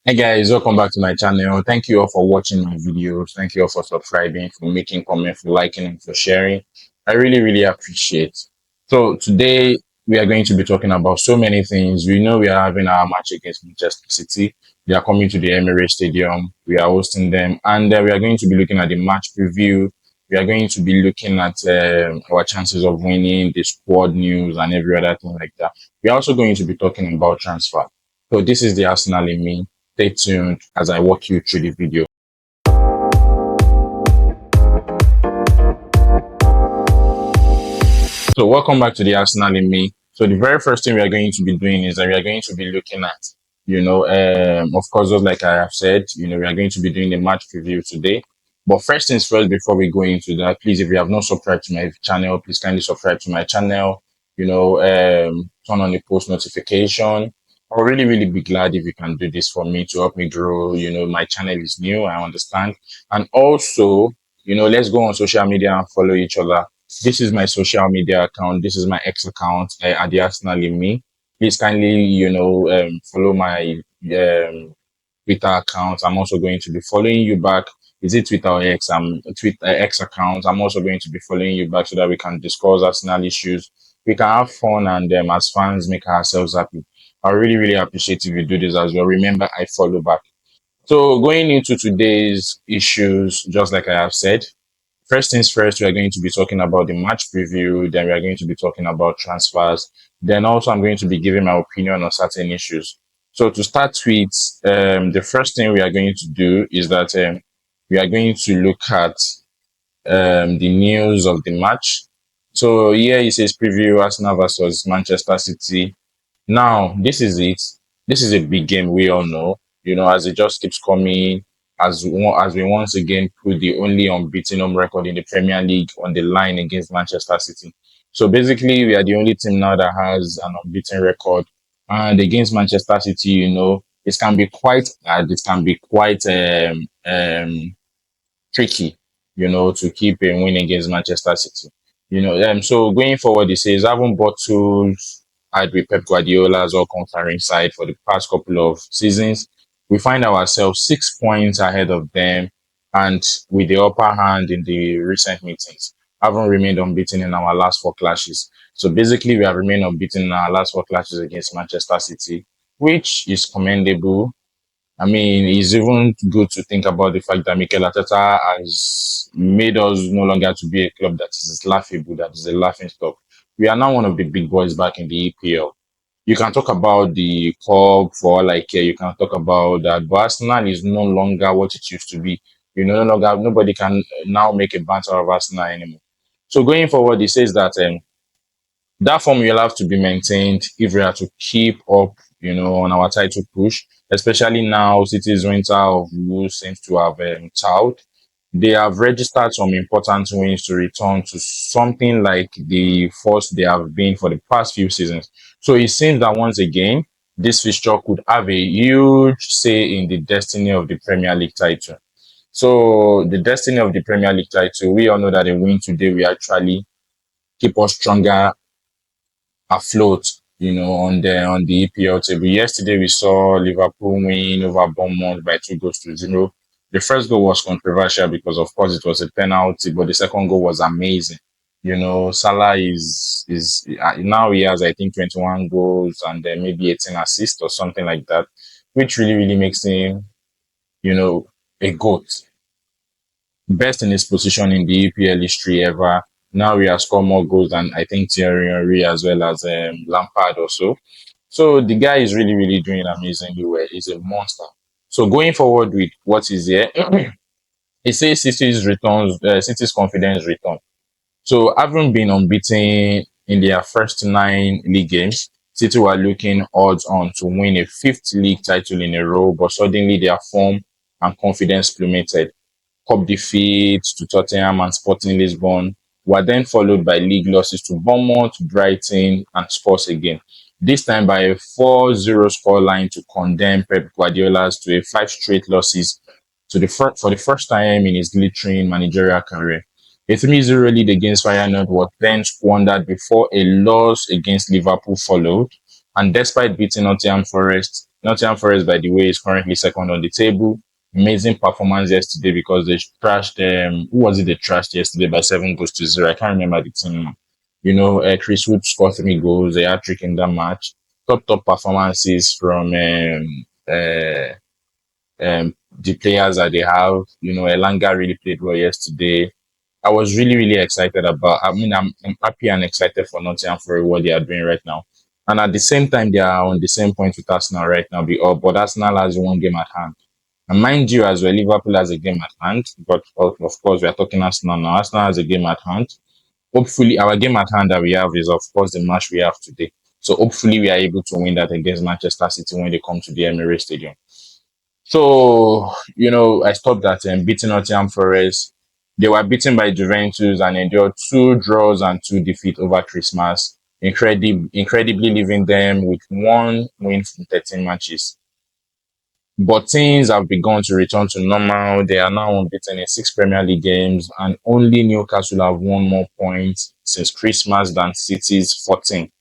Hey guys, welcome back to my channel. Thank you all for watching my videos. Thank you all for subscribing, for making comments, for liking, and for sharing. I really appreciate. So today we are going to be talking about so many things. We know we are having our match against Manchester City. They are coming to the Emirates Stadium. We are hosting them, and we are going to be looking at the match preview. We are going to be looking at our chances of winning, the squad news, and every other thing like that. We are also going to be talking about transfer. So this is the Arsenal in me. Stay tuned as I walk you through the video. So welcome back to the Arsenal in me. So the very first thing we are going to be doing is that we are going to be looking at, of course, just like I have said, we are going to be doing the match preview today. But first things first, before we go into that, please, if you have not subscribed to my channel, please kindly subscribe to my channel. Turn on the post notification. I'll really be glad if you can do this for me to help me grow. My channel is new, I understand. And also, let's go on social media and follow each other. This is my social media account. This is my X account at the Arsenal in me. Please kindly, follow my Twitter account. I'm also going to be following you back. Is it Twitter or X? Twitter X account. I'm also going to be following you back so that we can discuss Arsenal issues. We can have fun and as fans make ourselves happy. I really appreciate if you do this as well. Remember, I follow back. So going into today's issues, just like I have said, first things first, we are going to be talking about the match preview. Then we are going to be talking about transfers. Then also, I'm going to be giving my opinion on certain issues. So to start with, the first thing we are going to do is that we are going to look at the news of the match. So here it says preview Arsenal versus Manchester City. Now, this is it. This is a big game, we all know. As it just keeps coming, as we once again put the only unbeaten home record in the Premier League on the line against Manchester City. So basically, we are the only team now that has an unbeaten record. And against Manchester City, it can be quite hard. It can be quite tricky, to keep a win against Manchester City. So going forward, it says having bottled had with Pep Guardiola's all conferring side for the past couple of seasons, we find ourselves 6 points ahead of them and with the upper hand in the recent meetings, having remained unbeaten in our last four clashes. So basically, we have remained unbeaten in our last four clashes against Manchester City, which is commendable. I mean, it's even good to think about the fact that Mikel Arteta has made us no longer to be a club that is laughable, that is a laughing stock. We are now one of the big boys back in the EPL. You can talk about the cup for all I care. You can talk about that, but Arsenal is no longer what it used to be. No longer nobody can now make a banter of Arsenal anymore. So going forward, it says that that form will have to be maintained if we are to keep up, on our title push, especially now City's winter of woe seems to have child. They have registered some important wins to return to something like the force they have been for the past few seasons. So it seems that once again, this fixture could have a huge say in the destiny of the Premier League title. So the destiny of the Premier League title, we all know that a win today will actually keep us stronger afloat, on the EPL table. Yesterday we saw Liverpool win over Bournemouth by 2 goals to 0. The first goal was controversial because of course it was a penalty, but the second goal was amazing. Salah is now he has I think 21 goals and then maybe 18 assists or something like that, which really makes him, you know, a goat, best in his position in the EPL history ever. Now he has scored more goals than I think Thierry Henry as well as Lampard or so. So the guy is really doing amazingly well. He's a monster. So going forward with what is here, it says City's confidence return. So having been unbeaten in their first 9 league games, City were looking odds on to win a fifth league title in a row, but suddenly their form and confidence plummeted. Cup defeats to Tottenham and Sporting Lisbon were then followed by league losses to Bournemouth, Brighton, and Spurs again. This time by a 4-0 scoreline to condemn Pep Guardiola's to a 5 straight losses for the first time in his glittering managerial career. A 3-0 lead against Feyenoord was then squandered before a loss against Liverpool followed. And despite beating Nottingham Forest, Nottingham Forest, by the way, is currently second on the table. Amazing performance yesterday because they trashed who was it they trashed yesterday by 7 goals to 0. I can't remember the team now. Chris Wood scored 3 goals, a hat trick in that match. Top performances from the players that they have. Elanga really played well yesterday. I was really excited about. I mean, I'm happy and excited for Nottingham for what they are doing right now. And at the same time, they are on the same point with Arsenal right now. But Arsenal has one game at hand. And mind you, as well, Liverpool has a game at hand. But of course, we are talking Arsenal now. Arsenal has a game at hand. Hopefully, our game at hand that we have is, of course, the match we have today. So hopefully, we are able to win that against Manchester City when they come to the Emirates Stadium. So, I stopped at beating Nottingham Forest. They were beaten by Juventus and endured 2 draws and 2 defeats over Christmas, incredibly leaving them with 1 win from 13 matches. But things have begun to return to normal. They are now unbeaten in 6 Premier League games, and only Newcastle have won more points since Christmas than City's 14.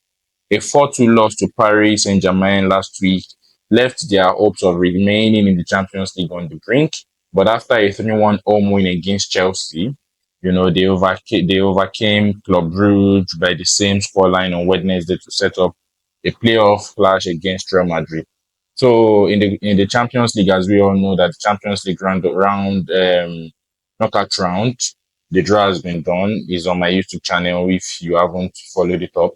A 4-2 loss to Paris Saint-Germain last week left their hopes of remaining in the Champions League on the brink. But after a 3-1 home win against Chelsea, they overcame Club Brugge by the same scoreline on Wednesday to set up a playoff clash against Real Madrid. So in the Champions League, as we all know, that the Champions League round knockout round, the draw has been done. It's on my YouTube channel if you haven't followed it up.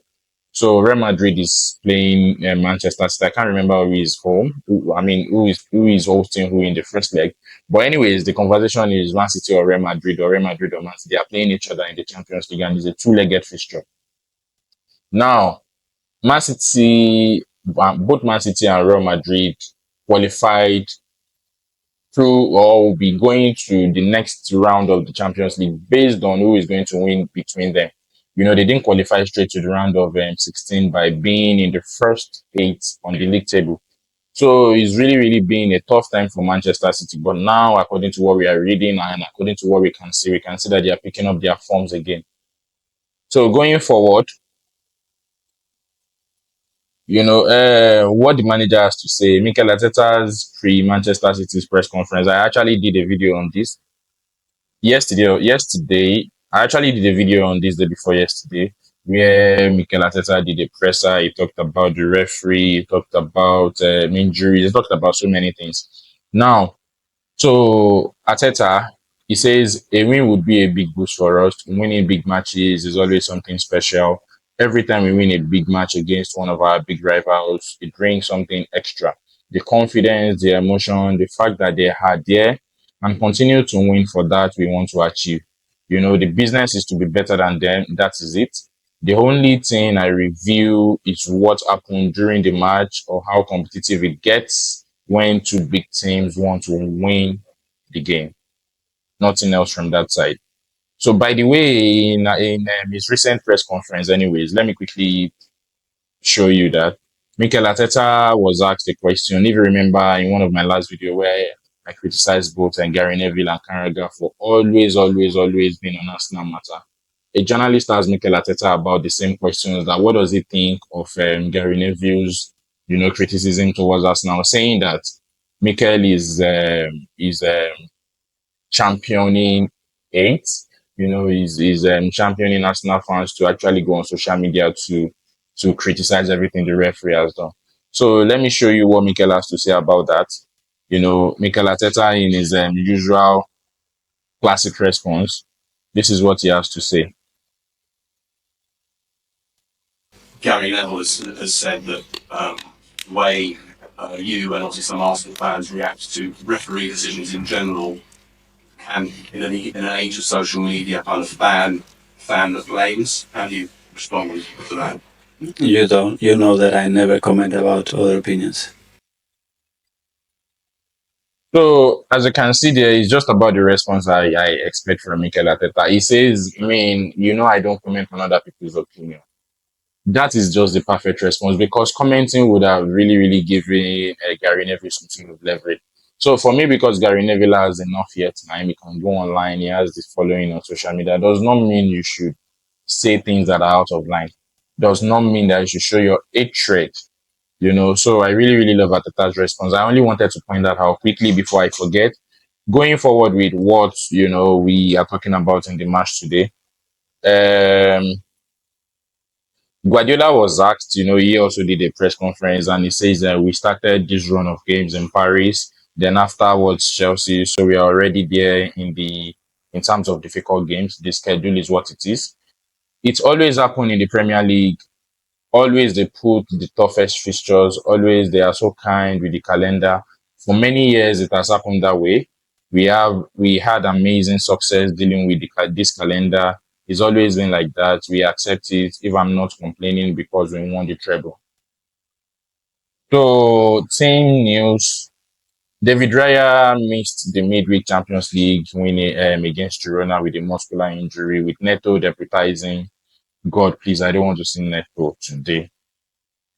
So Real Madrid is playing Manchester City. I can't remember who is home. Who is hosting who in the first leg. But anyways, the conversation is Man City or Real Madrid or Real Madrid or Man City. They are playing each other in the Champions League, and it's a two-legged fixture. Now, Man City, both Man City and Real Madrid qualified through or will be going to the next round of the Champions League based on who is going to win between them. They didn't qualify straight to the round of 16 by being in the first 8 on the league table. So it's really been a tough time for Manchester City. But now, according to what we are reading and according to what we can see that they are picking up their forms again. So going forward, what the manager has to say. Mikel Arteta's pre-Manchester City's press conference. I actually did a video on this yesterday. I actually did a video on this day before yesterday where Mikel Arteta did a presser. He talked about the referee. He talked about injuries. He talked about so many things. Now, so Arteta, he says a win would be a big boost for us. Winning big matches is always something special. Every time we win a big match against one of our big rivals, it brings something extra. The confidence, the emotion, the fact that they are there and continue to win for that we want to achieve. The business is to be better than them. That is it. The only thing I review is what happened during the match or how competitive it gets when two big teams want to win the game. Nothing else from that side. So, by the way, in his recent press conference, anyways, let me quickly show you that Mikel Arteta was asked a question. If you remember in one of my last video where I criticized both Gary Neville and Carragher for always being on Arsenal matter. A journalist asked Mikel Arteta about the same questions. That what does he think of Gary Neville's criticism towards Arsenal, saying that Mikel is championing hate. He's championing Arsenal fans to actually go on social media to criticize everything the referee has done. So let me show you what Mikel has to say about that. Mikel Arteta in his usual classic response. This is what he has to say. Gary Neville has said that the way you and obviously some Arsenal fans react to referee decisions in general can, in an age of social media, kind of fan the flames. How do you respond to that? You don't. You know that I never comment about other opinions. So as you can see there, it's just about the response I expect from Mikel Arteta. He says, I don't comment on other people's opinion. That is just the perfect response because commenting would have really given Gary Neville something of leverage. So for me, because Gary Neville has enough yet time, he can go online, he has this following on social media, does not mean you should say things that are out of line. Does not mean that you should show your hatred So I really, really love Ateta's response. I only wanted to point that out quickly before I forget. Going forward with what, we are talking about in the match today. Um, Guardiola was asked, he also did a press conference and he says that we started this run of games in Paris, then afterwards Chelsea. So we are already there in terms of difficult games. The schedule is what it is. It's always happened in the Premier League. Always they put the toughest fixtures. Always they are so kind with the calendar. For many years it has happened that way. We had amazing success dealing with this calendar. It's always been like that. We accept it if I'm not complaining because we won the treble. So team news. David Raya missed the midweek Champions League winning against Girona with a muscular injury, with Neto deputizing. God, please, I don't want to see Neto today.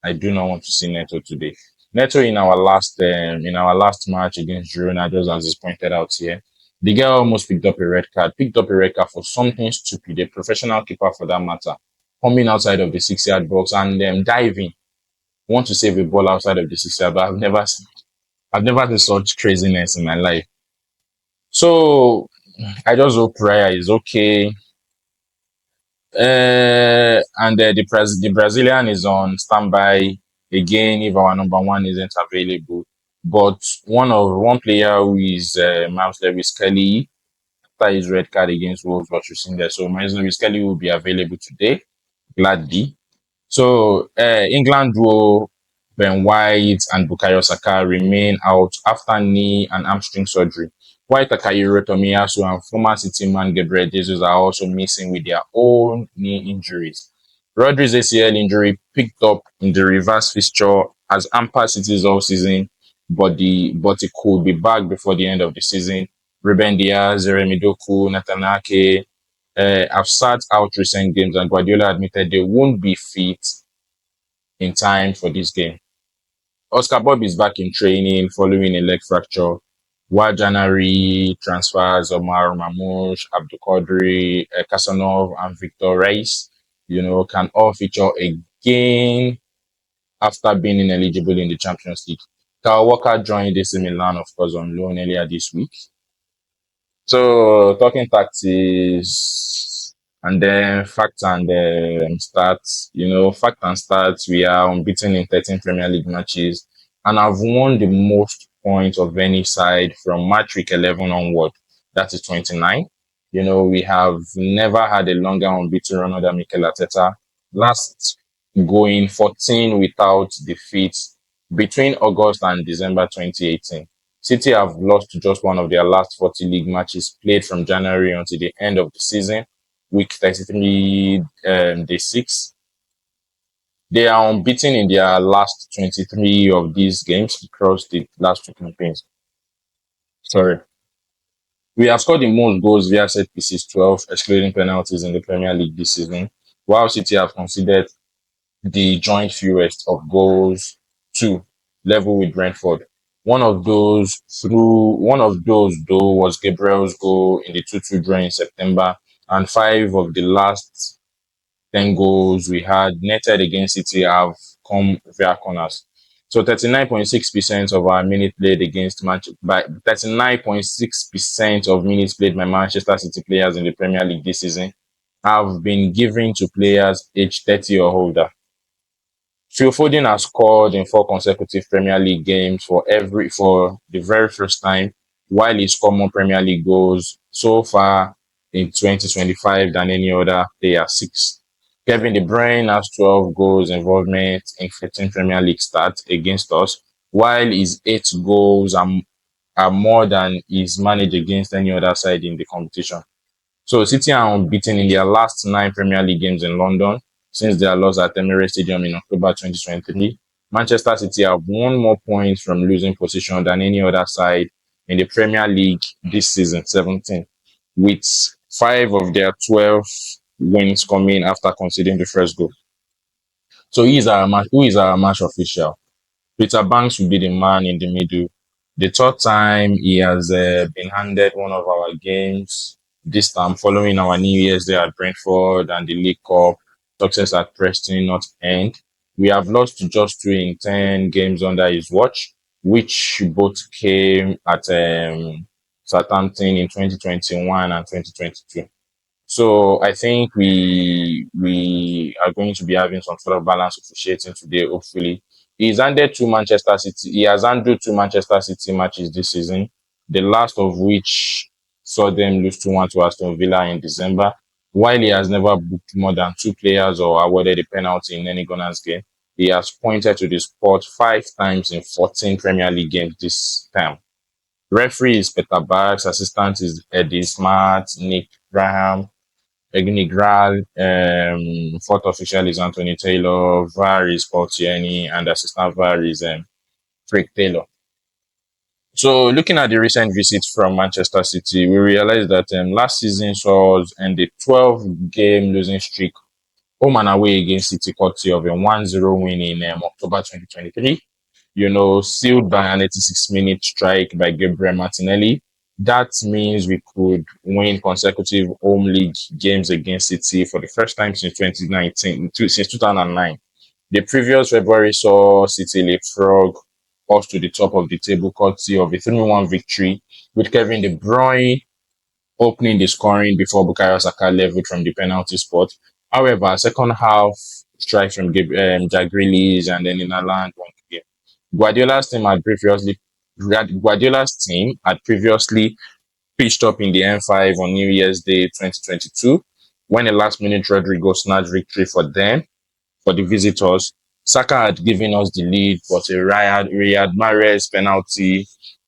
I do not want to see Neto today. Neto in our last match against Girona, just as is pointed out here, the guy almost picked up a red card for something stupid, a professional keeper for that matter, coming outside of the 6 yard box and diving. Want to save a ball outside of the 6 yard, but I've never seen such craziness in my life. So I just hope Raya is okay. And the Brazilian is on standby again if our number one isn't available. But one player who is Miles Lewis Kelly after his red card against Wolves was seen there. So Miles Lewis Kelly will be available today, gladly. So England duo Ben White and Bukayo Saka remain out after knee and hamstring surgery. White, Takayuro Tomiyasu, and former City man Gabriel Jesus are also missing with their own knee injuries. Rodri's ACL injury picked up in the reverse fixture as hampered City's all season, but it could be back before the end of the season. Ruben Diaz, Jeremy Doku, Nathan Ake, have sat out recent games, and Guardiola admitted they won't be fit in time for this game. Oscar Bob is back in training following a leg fracture, while January transfers Omar Mamouche, Abdul Qadri, Kasanov, and Victor Reis, can all feature again after being ineligible in the Champions League. Kyle Walker joined AC Milan, of course, on loan earlier this week. So talking tactics and then facts and stats. Fact and stats. We are unbeaten in 13 Premier League matches and have won the most points of any side from match week 11 onward. That is 29. We have never had a longer unbeaten run under Mikel Arteta. Last going 14 without defeat between August and December 2018. City have lost just one of their last 40 league matches played from January until the end of the season, week 33, day 6. They are unbeaten in their last 23 of these games across the last two campaigns. Sorry. We have scored the most goals via set pieces, 12, excluding penalties in the Premier League this season, while City have conceded the joint fewest of goals, two, level with Brentford. One of those though was Gabriel's goal in the 2-2 draw in September, and five of the last 10 goals we had netted against City have come via corners. So 39.6% of our minutes played against by 39.6% of minutes played by Manchester City players in the Premier League this season have been given to players aged 30 or older. Phil Foden has scored in four consecutive Premier League games for the very first time, while he scored more Premier League goals so far in 2025 than any other player, six. Kevin De Bruyne has 12 goals involvement in 15 Premier League starts against us, while his 8 goals are more than he's managed against any other side in the competition. So City are unbeaten in their last 9 Premier League games in London since their loss at Emirates Stadium in October 2023. Manchester City have won more points from losing position than any other side in the Premier League this season, 17, with 5 of their 12 wins coming after conceding the first goal. So who is our match official? Peter Banks will be the man in the middle. The third time he has been handed one of our games, this time following our New Year's Day at Brentford and the League Cup success at Preston North End. We have lost to just two in 10 games under his watch, which both came at Southampton in 2021 and 2022. So I think we are going to be having some sort of balance officiating today, hopefully. He has handled two Manchester City matches this season, the last of which saw them lose 2-1 to Aston Villa in December. While he has never booked more than two players or awarded a penalty in any Gunners game, he has pointed to the spot five times in 14 Premier League games this time. Referee is Peter Barks, assistant is Eddie Smart, Nick Graham, Egnigral, fourth official is Anthony Taylor, VAR is Paul Tierney, and assistant VAR is Frank Taylor. So, looking at the recent visits from Manchester City, we realized that last season saw us end a 12-game losing streak home and away against City, courtesy of a 1-0 win in October 2023. Sealed by an 86-minute strike by Gabriel Martinelli. That means we could win consecutive home league games against City for the first time since 2019, since 2009. The previous February saw City leapfrog us to the top of the table, courtesy of a 3-1 victory, with Kevin De Bruyne opening the scoring before Bukayo Saka leveled from the penalty spot. However, second half strikes from Jack Grealish and then in Haaland won the game. Guardiola's team had previously pitched up in the M5 on New Year's Day 2022 when a last-minute Rodrigo snatched victory for the visitors. Saka had given us the lead, but a Riyad Mahrez penalty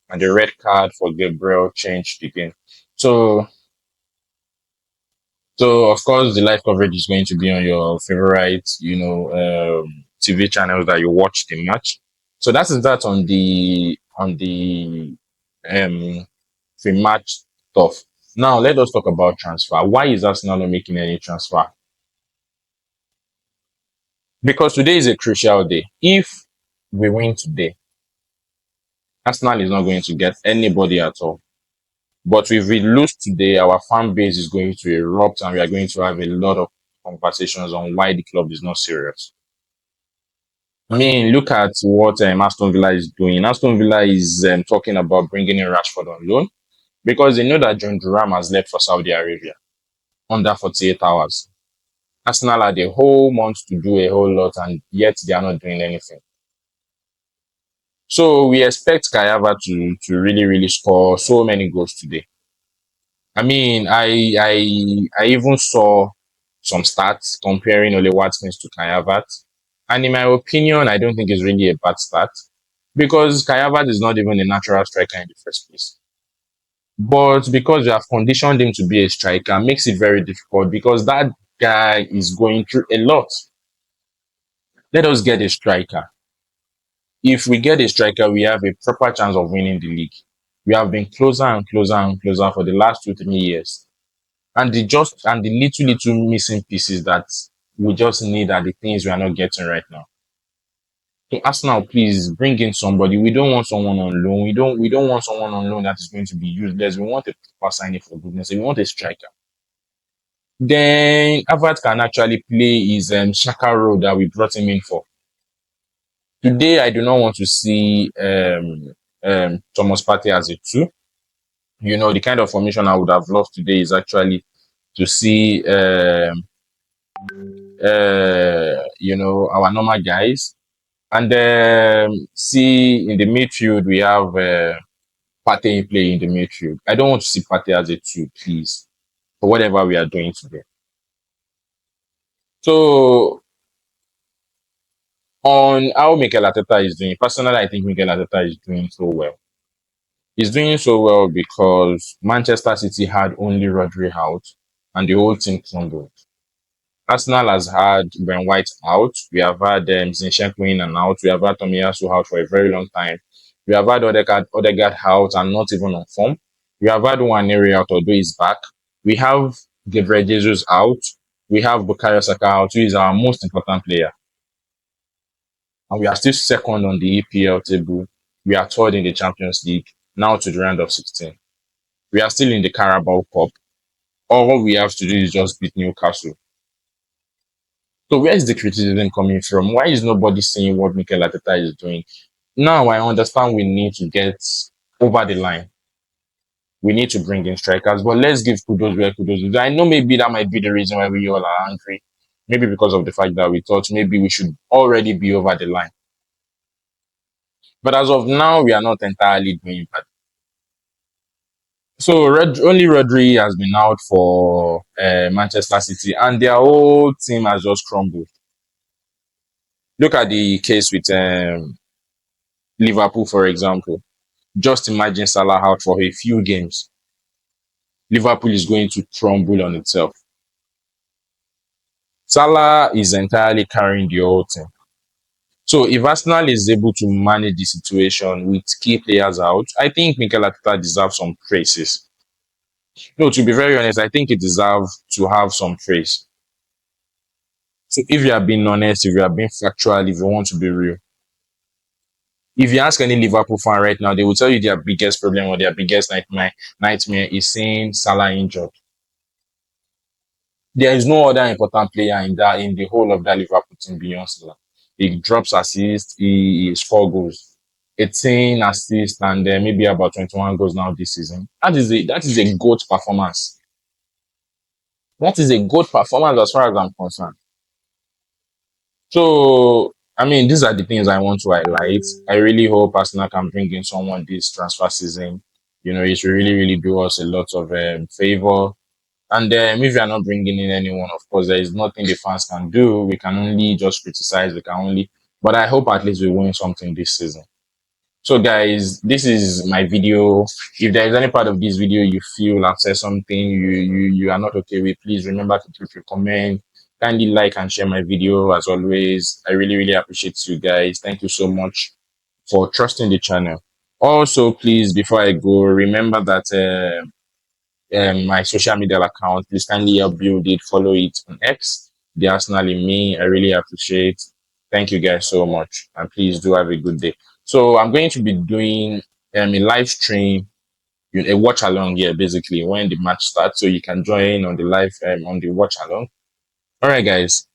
and a red card for Gabriel changed the game. So, so of course, the live coverage is going to be on your favorite, TV channels that you watch the match. So that is that on the um pre-match stuff. Now let us talk about transfer. Why is Arsenal not making any transfer? Because today is a crucial day. If we win today, Arsenal is not going to get anybody at all. But if we lose today, our fan base is going to erupt and we are going to have a lot of conversations on why the club is not serious. I mean, look at what Aston Villa is doing. Aston Villa is talking about bringing in Rashford on loan because they know that John Duram has left for Saudi Arabia under 48 hours. Arsenal had a whole month to do a whole lot, and yet they are not doing anything. So we expect Kayava to really, really score so many goals today. I mean, I even saw some stats comparing Ole Watkins to Kai Havertz. And in my opinion, I don't think it's really a bad stat because Kai Havertz is not even a natural striker in the first place. But because you have conditioned him to be a striker, makes it very difficult because that guy is going through a lot. Let us get a striker. If we get a striker, we have a proper chance of winning the league. We have been closer and closer and closer for the last 2 3 years. And the little missing pieces that we just need are the things we are not getting right now. So Arsenal, please bring in somebody. We don't want someone on loan. We don't want someone on loan that is going to be useless. We want a proper signing for goodness sake. We want a striker. Then Havertz can actually play his Shaka role that we brought him in for. Today, I do not want to see Thomas Partey as a two. The kind of formation I would have loved today is actually to see our normal guys. And see in the midfield, we have Partey playing in the midfield. I don't want to see Partey as a two, please, for whatever we are doing today. So, on how Mikel Arteta is doing, personally, I think Mikel Arteta is doing so well. He's doing so well because Manchester City had only Rodri out and the whole team crumbled. Arsenal has had Ben White out. We have had Zinchenko in and out. We have had Tomiyasu out for a very long time. We have had Odegaard out and not even on form. We have had Nwaneri out, although he's back. We have Gabriel Jesus out. We have Bukayo Saka out, who is our most important player. And we are still second on the EPL table. We are third in the Champions League, now to the round of 16. We are still in the Carabao Cup. All we have to do is just beat Newcastle. So where is the criticism coming from? Why is nobody saying what Mikel Arteta is doing? Now I understand we need to get over the line. We need to bring in strikers, but let's give kudos where kudos is due. I know maybe that might be the reason why we all are angry. Maybe because of the fact that we thought maybe we should already be over the line. But as of now, we are not entirely doing that. So only Rodri has been out for Manchester City, and their whole team has just crumbled. Look at the case with Liverpool, for example. Just imagine Salah out for a few games. Liverpool is going to crumble on itself. Salah is entirely carrying the whole team. So if Arsenal is able to manage the situation with key players out, I think Mikel Arteta deserves some praises. No, to be very honest, I think he deserves to have some praise. So if you are being honest, if you are being factual, if you want to be real, if you ask any Liverpool fan right now, they will tell you their biggest problem or their biggest nightmare is seeing Salah injured. There is no other important player in the whole of that Liverpool team beyond Salah. He drops assists, he scores goals. 18 assists and maybe about 21 goals now this season. That is a good performance. That is a good performance as far as I'm concerned. So I mean, these are the things I want to highlight. I really hope Arsenal can bring in someone this transfer season. It should really, really do us a lot of favor. And if we are not bringing in anyone, of course, there is nothing the fans can do. We can only just criticize. We can only, but I hope at least we win something this season. So, guys, this is my video. If there is any part of this video you feel I've said something you are not okay with, please remember to leave a comment. Kindly like and share my video as always. I really, really appreciate you guys. Thank you so much for trusting the channel. Also, please, before I go, remember that my social media account. Please kindly help build it, follow it on X, the Arsenal in me. I really appreciate. Thank you guys so much, and please do have a good day. So I'm going to be doing a live stream, a watch along here, basically when the match starts, so you can join on the live on the watch along. All right, guys.